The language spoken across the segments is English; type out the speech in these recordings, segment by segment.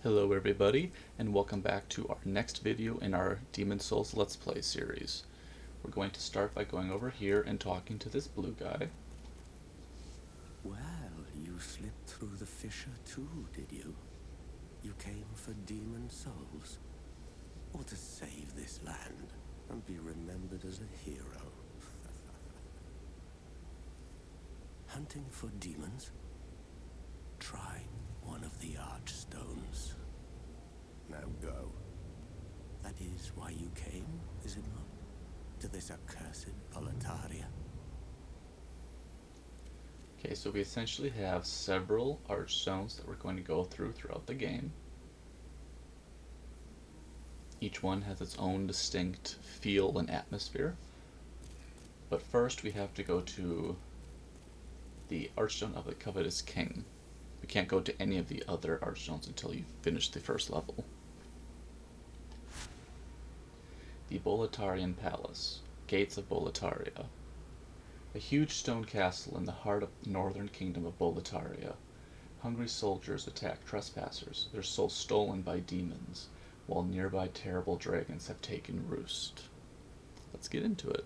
Hello everybody, and welcome back to our next video in our Demon Souls Let's Play series. We're going to start by going over here and talking to this blue guy. Well, you slipped through the fissure too, did you? You came for demon souls? Or to save this land and be remembered as a hero? Hunting for demons? Try one of the archstones. Now go. That is why you came, is it not? To this accursed Boletaria. Okay, so we essentially have several archstones that we're going to go throughout the game. Each one has its own distinct feel and atmosphere. But first we have to go to the Archstone of the Covetous King. We can't go to any of the other archstones until you finish the first level. The Boletarian Palace, Gates of Boletaria. A huge stone castle in the heart of the northern kingdom of Boletaria. Hungry soldiers attack trespassers, their souls stolen by demons, while nearby terrible dragons have taken roost. Let's get into it.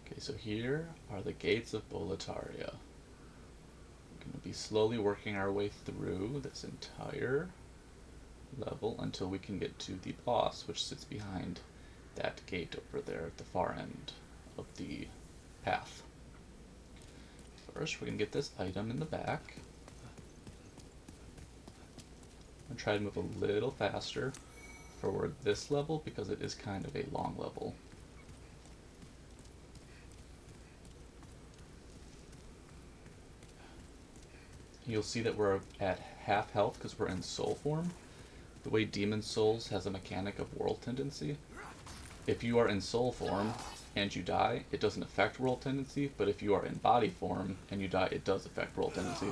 Okay, so here are the Gates of Boletaria. We're going to be slowly working our way through this entire level until we can get to the boss, which sits behind that gate over there at the far end of the path. First, we're going to get this item in the back. I'm going to try to move a little faster for this level because it is kind of a long level. You'll see that we're at half health because we're in soul form. The way Demon Souls has a mechanic of world tendency. If you are in soul form and you die, it doesn't affect world tendency, but if you are in body form and you die, it does affect world tendency.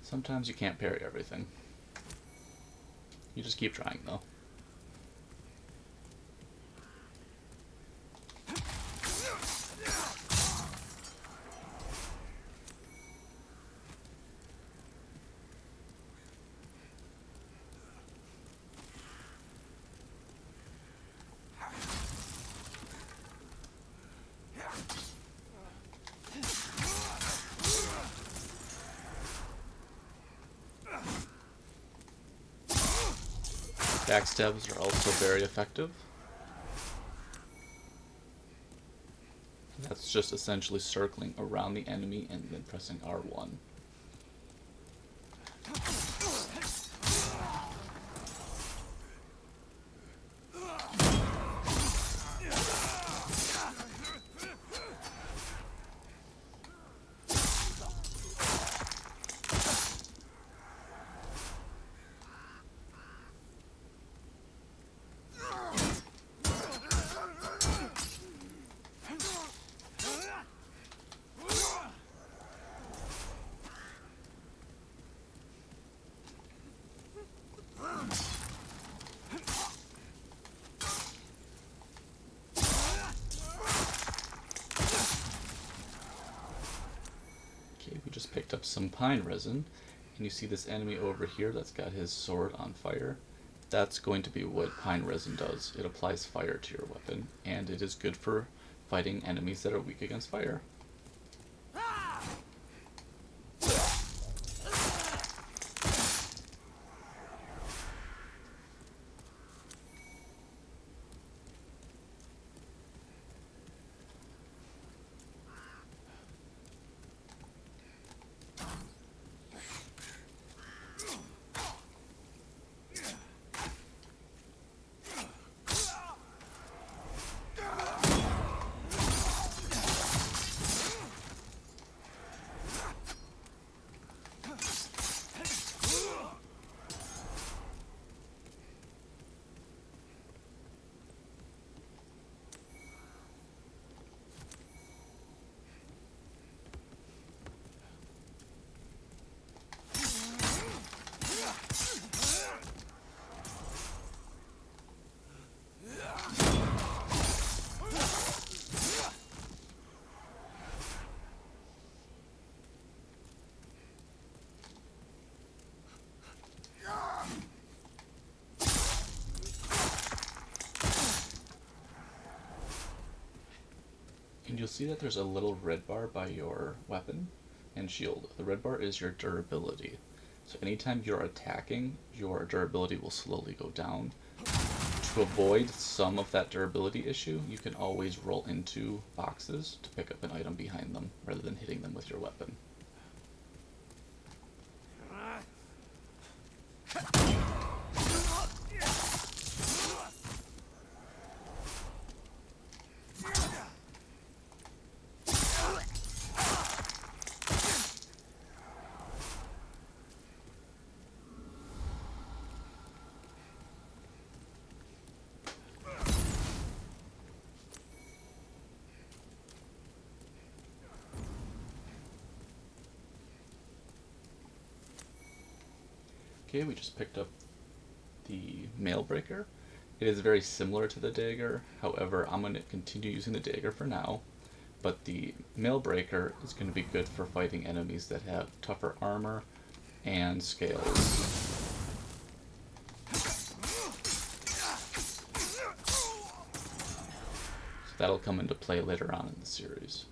Sometimes you can't parry everything. You just keep trying though. Backstabs are also very effective. That's just essentially circling around the enemy and then pressing R1. We just picked up some pine resin, and you see this enemy over here that's got his sword on fire. That's going to be what pine resin does. It applies fire to your weapon, and it is good for fighting enemies that are weak against fire. And you'll see that there's a little red bar by your weapon and shield. The red bar is your durability. So anytime you're attacking, your durability will slowly go down. To avoid some of that durability issue, you can always roll into boxes to pick up an item behind them rather than hitting them with your weapon. Okay, we just picked up the mail breaker. It is very similar to the dagger, however, I'm going to continue using the dagger for now, but the mail breaker is going to be good for fighting enemies that have tougher armor and scales. So that'll come into play later on in the series.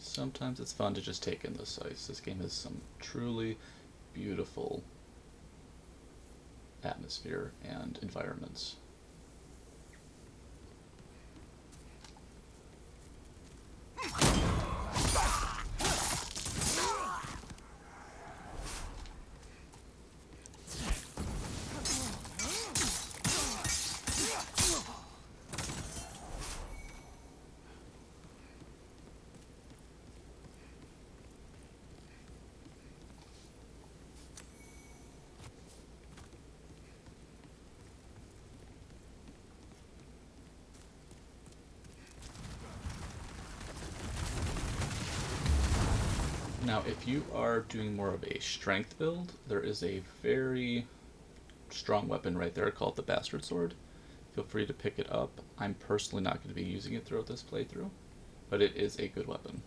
Sometimes it's fun to just take in the sights. This game has some truly beautiful atmosphere and environments. Now, if you are doing more of a strength build, there is a very strong weapon right there called the Bastard Sword. Feel free to pick it up. I'm personally not going to be using it throughout this playthrough, but it is a good weapon.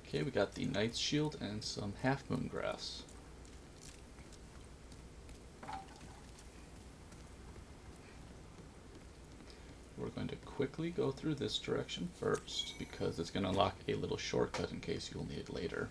Okay, we got the Knight's Shield and some Half Moon Grass. We're going to quickly go through this direction first because it's going to unlock a little shortcut in case you'll need it later.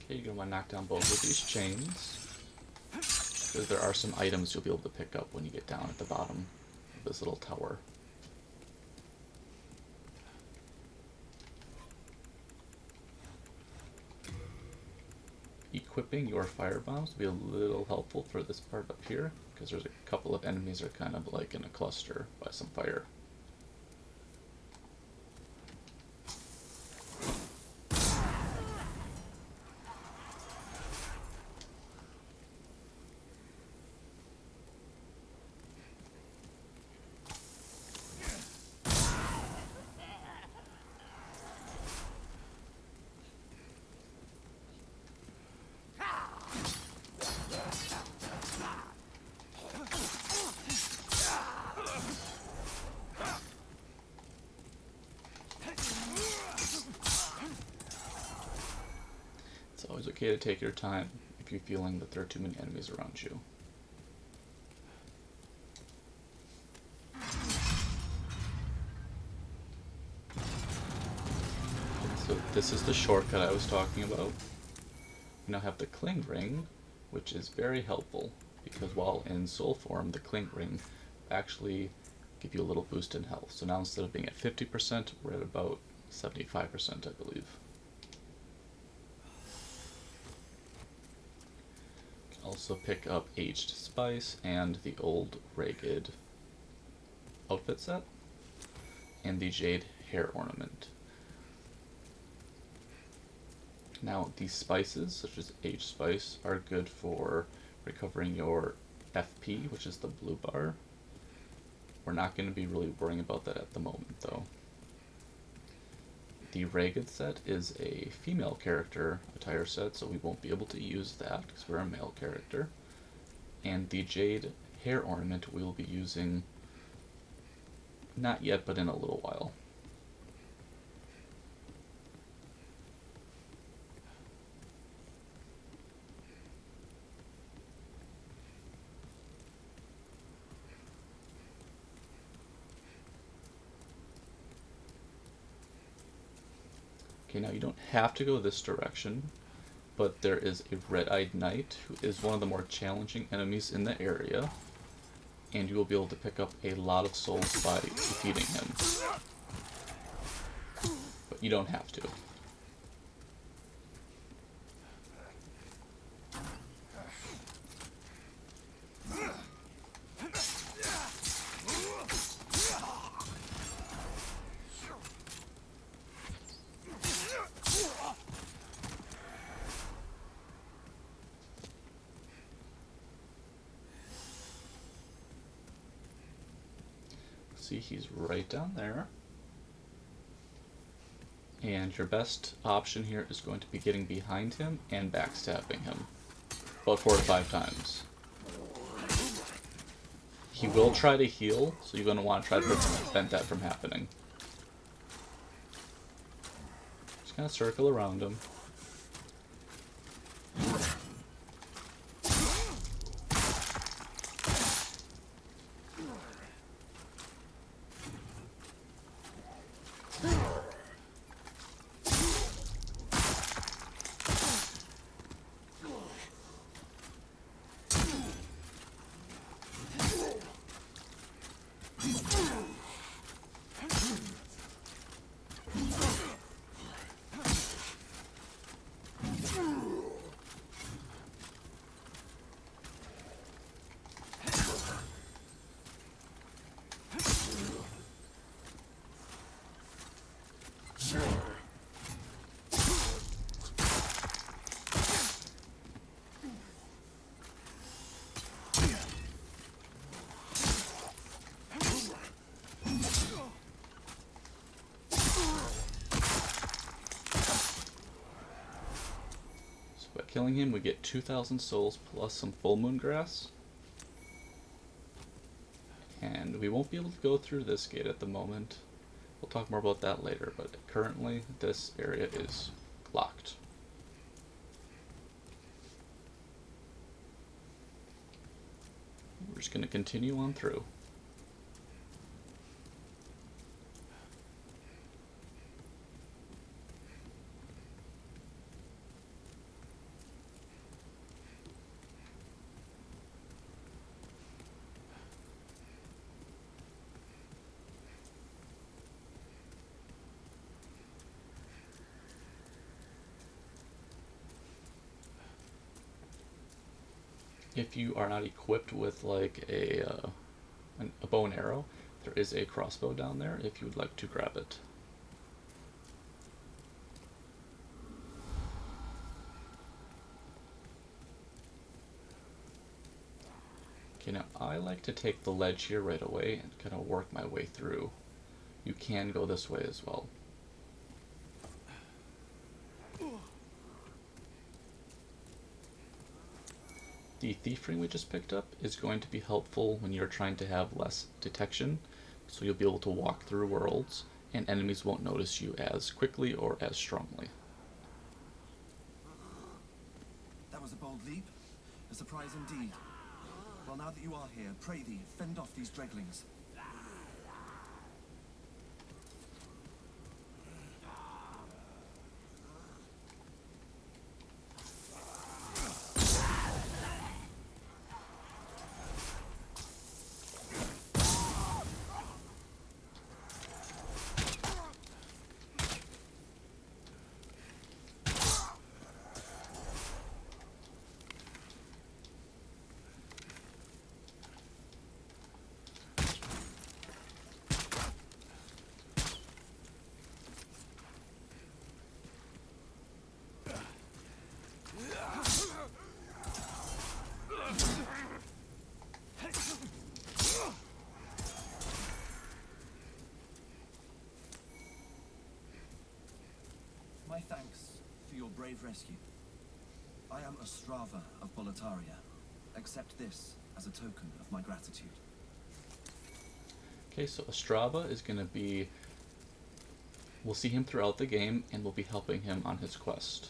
Okay, you're going to want to knock down both of these chains, because there are some items you'll be able to pick up when you get down at the bottom of this little tower. Equipping your fire bombs will be a little helpful for this part up here, because there's a couple of enemies that are kind of like in a cluster by some fire. okay to take your time if you're feeling that there are too many enemies around you. So this is the shortcut I was talking about. You now have the Cling Ring, which is very helpful, because while in soul form, the Cling Ring actually give you a little boost in health. So now instead of being at 50%, we're at about 75%, I believe. You can also pick up Aged Spice and the Old Ragged outfit set, and the Jade hair ornament. Now, these spices, such as Aged Spice, are good for recovering your FP, which is the blue bar. We're not going to be really worrying about that at the moment, though. The Ragged set is a female character attire set, so we won't be able to use that because we're a male character. And the Jade hair ornament we will be using not yet, but in a little while. Okay, now you don't have to go this direction, but there is a red-eyed knight who is one of the more challenging enemies in the area, and you will be able to pick up a lot of souls by defeating him. But you don't have to. See, he's right down there. And your best option here is going to be getting behind him and backstabbing him. About 4 to 5 times. He will try to heal, so you're going to want to try to prevent that from happening. Just kind of circle around him. By killing him, we get 2,000 souls plus some full moon grass. And we won't be able to go through this gate at the moment. We'll talk more about that later, but currently this area is locked. We're just going to continue on through. If you are not equipped with like a bow and arrow, there is a crossbow down there if you would like to grab it. Okay, now I like to take the ledge here right away and kind of work my way through. You can go this way as well. The thief ring we just picked up is going to be helpful when you're trying to have less detection, so you'll be able to walk through worlds and enemies won't notice you as quickly or as strongly. bold leap. A surprise indeed. Well, now that you are here, pray thee, fend off these dreglings. My thanks for your brave rescue. I am Ostrava of Boletaria. Accept this as a token of my gratitude. Okay, so Ostrava is going to be... We'll see him throughout the game, and we'll be helping him on his quest.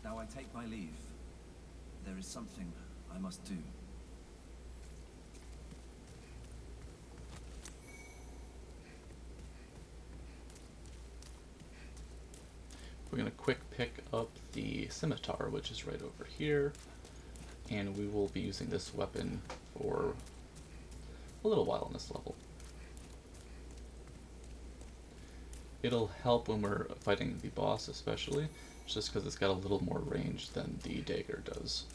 Now I take my leave. There is something I must do. We're going to quick pick up the scimitar, which is right over here, and we will be using this weapon for a little while in this level. It'll help when we're fighting the boss especially, just because it's got a little more range than the dagger does.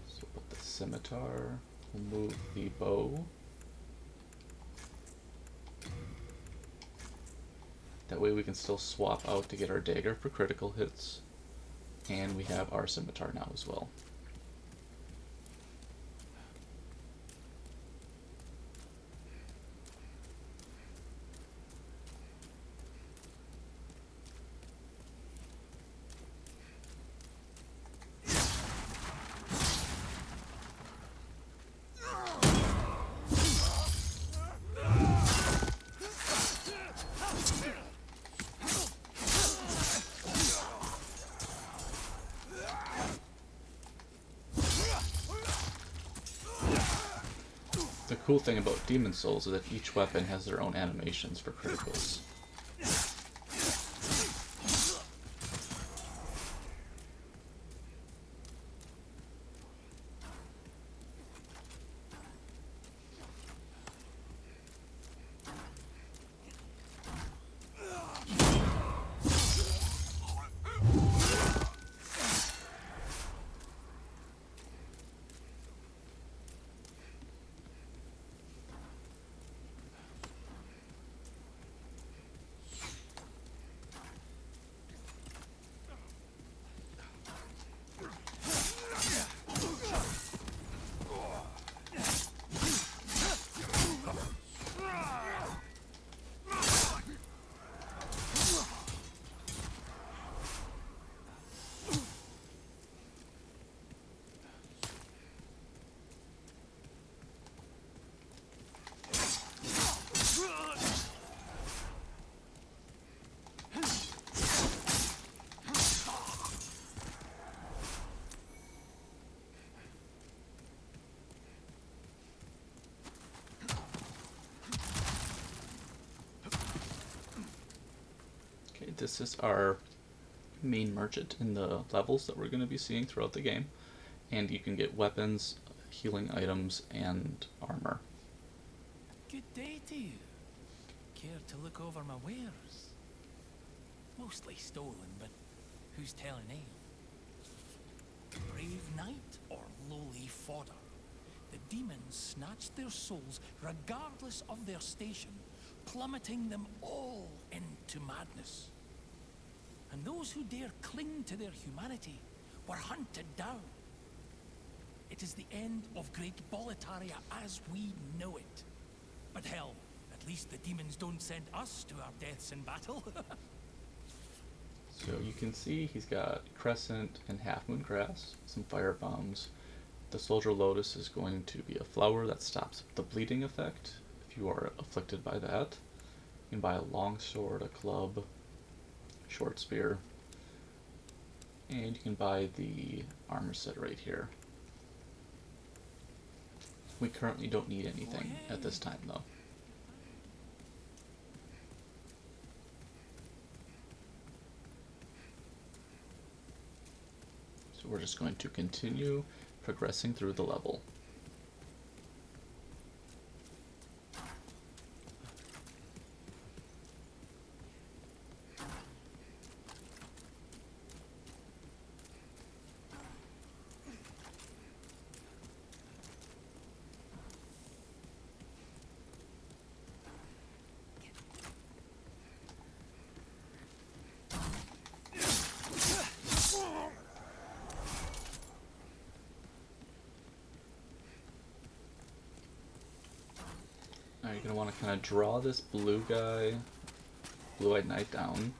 So with the scimitar, we'll move the bow. That way we can still swap out to get our dagger for critical hits, and we have our scimitar now as well. The cool thing about Demon Souls is that each weapon has their own animations for criticals. this is our main merchant in the levels that we're going to be seeing throughout the game. And you can get weapons, healing items, and armor. Good day to you. Care to look over my wares? Mostly stolen, but who's telling ale? Brave knight or lowly fodder? The demons snatched their souls regardless of their station, plummeting them all into madness. And those who dare cling to their humanity were hunted down. It is the end of Great Boletaria as we know it. But hell, at least the demons don't send us to our deaths in battle. So you can see he's got Crescent and Half Moon Grass, some fire bombs. The Soldier Lotus is going to be a flower that stops the bleeding effect if you are afflicted by that. You can buy a long sword, a club, short spear, and you can buy the armor set right here. We currently don't need anything at this time though. So we're just going to continue progressing through the level. Now you're going to want to kind of draw this blue guy, blue-eyed knight down.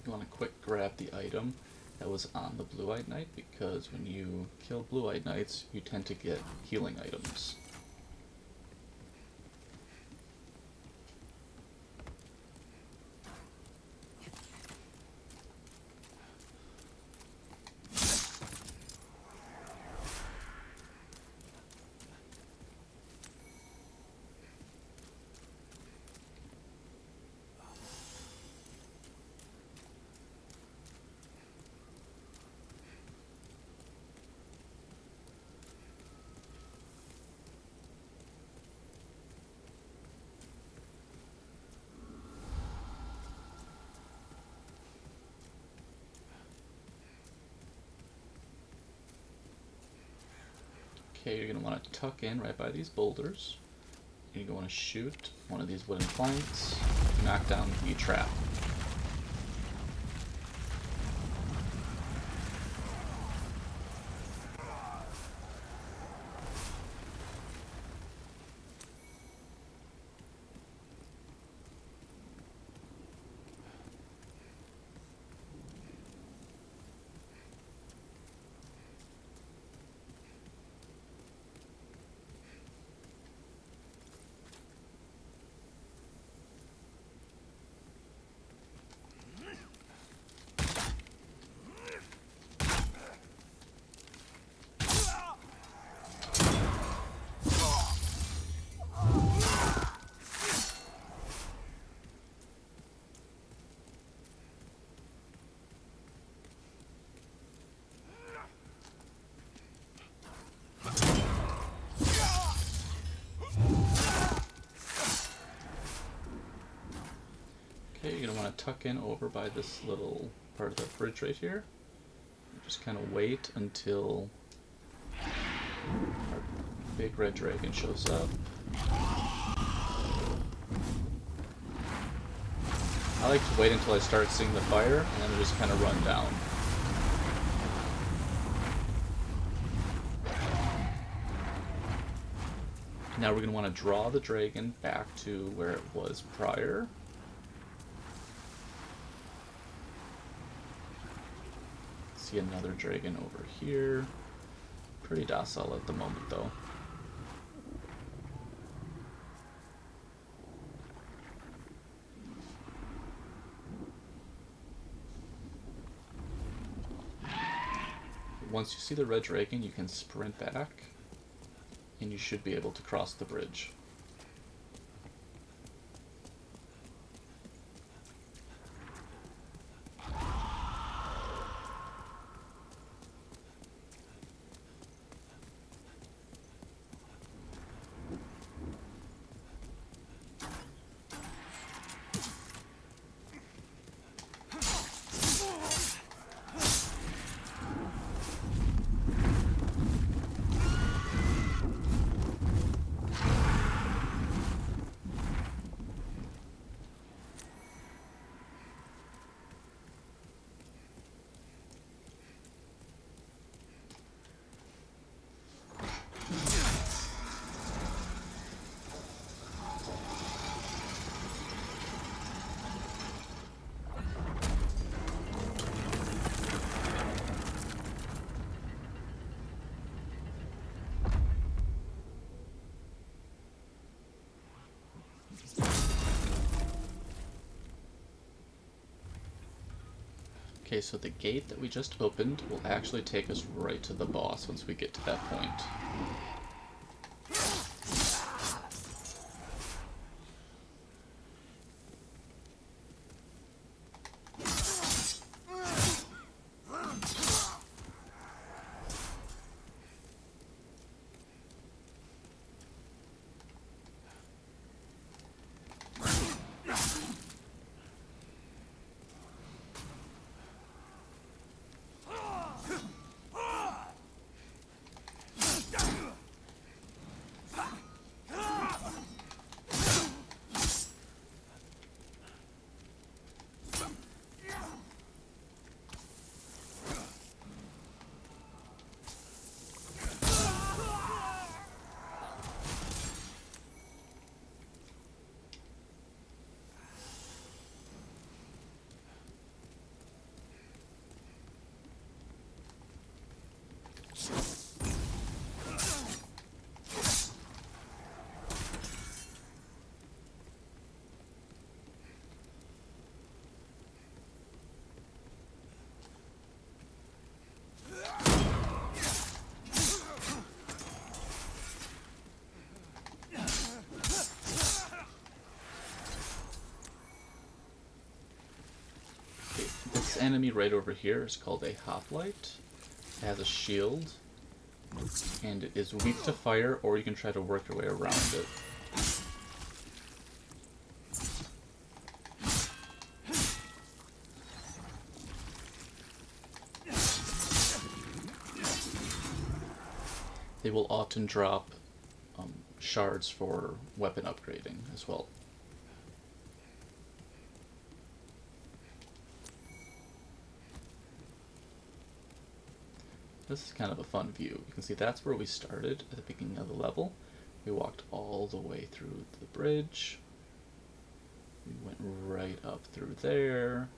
You want to quick grab the item that was on the blue-eyed knight, because when you kill blue-eyed knights, you tend to get healing items. Okay, you're going to want to tuck in right by these boulders. You're going to want to shoot one of these wooden planks to knock down the trap. Okay, you're going to want to tuck in over by this little part of the bridge right here. Just kind of wait until our big red dragon shows up. I like to wait until I start seeing the fire and then just kind of run down. Now we're going to want to draw the dragon back to where it was prior. See another dragon over here. Pretty docile at the moment, though. Once you see the red dragon, you can sprint back, and you should be able to cross the bridge. Okay, so the gate that we just opened will actually take us right to the boss once we get to that point. This enemy right over here is called a hoplite. It has a shield, and it is weak to fire, or you can try to work your way around it. They will often drop shards for weapon upgrading as well. This is kind of a fun view. You can see that's where we started at the beginning of the level. We walked all the way through the bridge. We went right up through there.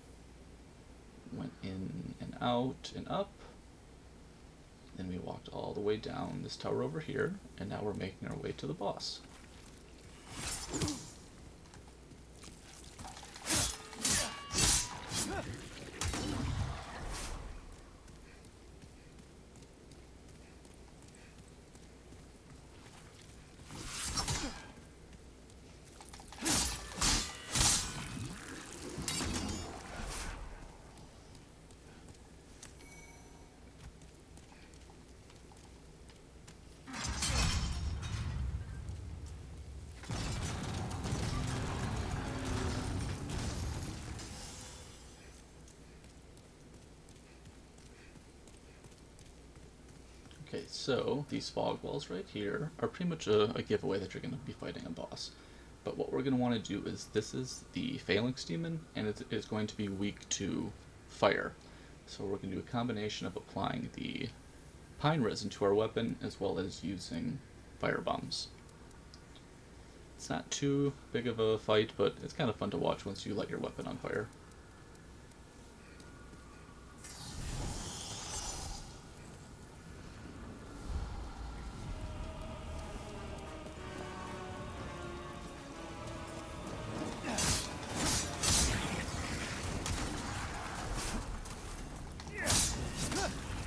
Went in and out and up. Then we walked all the way down this tower over here, and now we're making our way to the boss. Okay, so these fog walls right here are pretty much a giveaway that you're going to be fighting a boss. But what we're going to want to do is, this is the Phalanx Demon, and it is going to be weak to fire. So we're going to do a combination of applying the pine resin to our weapon, as well as using fire bombs. It's not too big of a fight, but it's kind of fun to watch once you light your weapon on fire.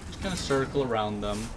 Just kind of circle around them.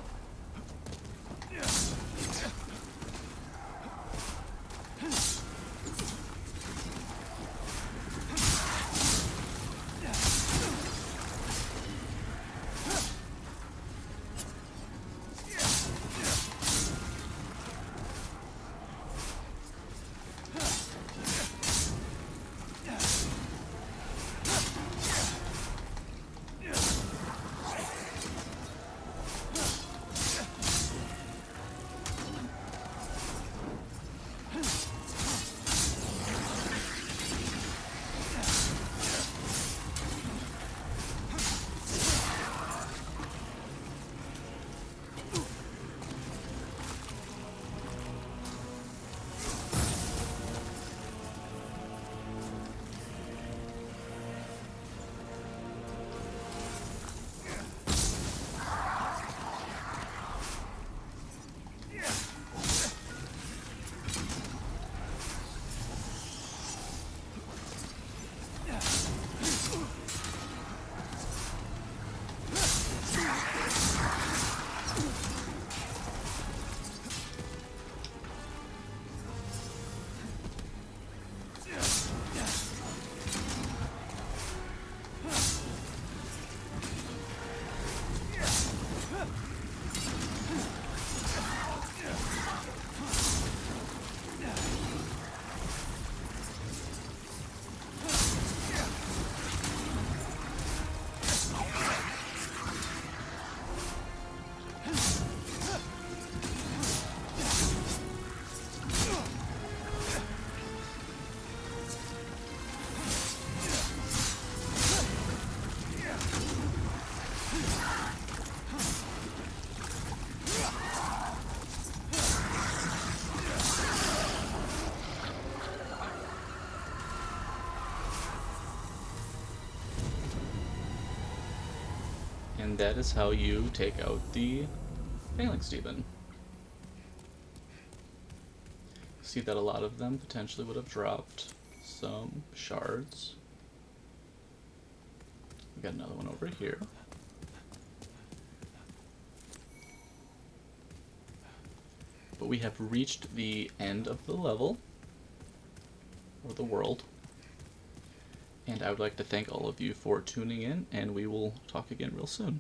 And that is how you take out the phalanx demon. See that a lot of them potentially would have dropped some shards. We got another one over here. But we have reached the end of the level, or the world. And I would like to thank all of you for tuning in, and we will talk again real soon.